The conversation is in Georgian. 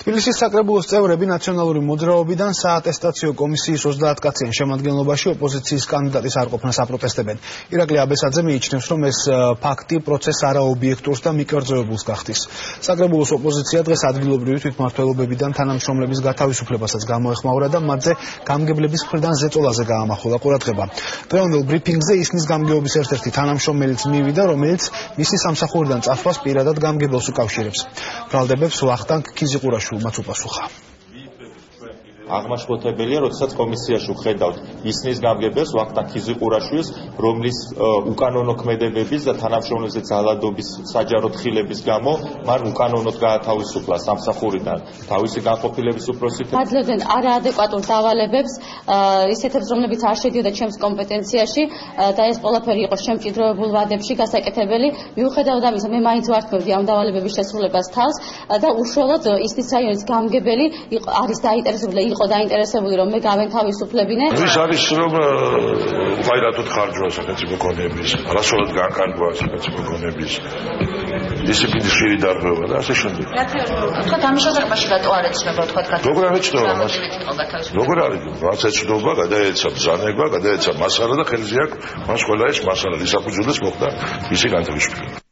თბილისის საკრებულოს წევრები ნაციონალური მოძრაობიდან საატესტაციო კომისიის 30 კაციან შემადგენლობაში ოპოზიციის კანდიდატის არყოფნას აპროტესტებენ. ირაკლი აბესაძე მიიჩნევს, რომ ეს ფაქტი პროცესს არაობიექტურს და მიკერძოებულს გახდის. საკრებულოს ოპოზიცია დღეს ადგილობრივი თვითმმართველობებიდან თანამშრომლების გათავისუფლებასაც გამოეხმაურა და მათზე გამგებლების მხრიდან ზეწოლაზე გაამახვილა ყურადღება. დღევანდელ ბრიფინგზე ისნის გამგეობის ერთ-ერთი თანამშრომელიც მივიდა, რომელიც მისი სამსახურიდან წასვლას პირადად გამგებელს უკავშირებს. ბრალდებებს ვახტანგ ქიზიყურაშვილმაც უპასუხა. აღმაშფოთებელია, როდესაც კომისიაში ვხედავთ ისნის გამგებელს ვახტანგ ქიზიყურაშვილს, რომლის უკანონო ქმედებების და თანამშრომლებზე ძალადობის საჯარო თხილების გამო მან უკანონოდ გაათავისუფლა სამსახურიდან თავისი განყოფილების უფროსით. აძლევდნენ არაადეკვატურ დავალებებს, ისეთებს, რომლებიც არ შედიოდა ჩემს კომპეტენციაში და ეს ყველაფერი იყო შემჭიდროებულ ვადებში გასაკეთებელი. მიუხედავად ამისა, მე მაინც ვართმევდი ამ დავალებების შესრულებას თავს და უშუალოდ ისნის რაიონის გამგებელი არის დაინტერესებული იყო დაინტერესებული რომ მე გავენთავისუფლებინე. ვის არის რომ უყაირათოდ ხარჯვა სახელმწიფო კონების, არასოდეს განკარგვა სახელმწიფო კონების, დისციპლინის ხშირი დარღვევა და ასე შემდეგ. თქვა ამ შესაძლებლობაში რატო არ ეცნობა თქვა როგორ არ ეცნობა მას? როგორ არის? რაც ეცნობა, გადაეცა ბრძანება, გადაეცა მასალა და ხელზე აქვს მას ყველა ეს მასალა ისაფუძვლებს მოხდა მისი განთავისუფლება.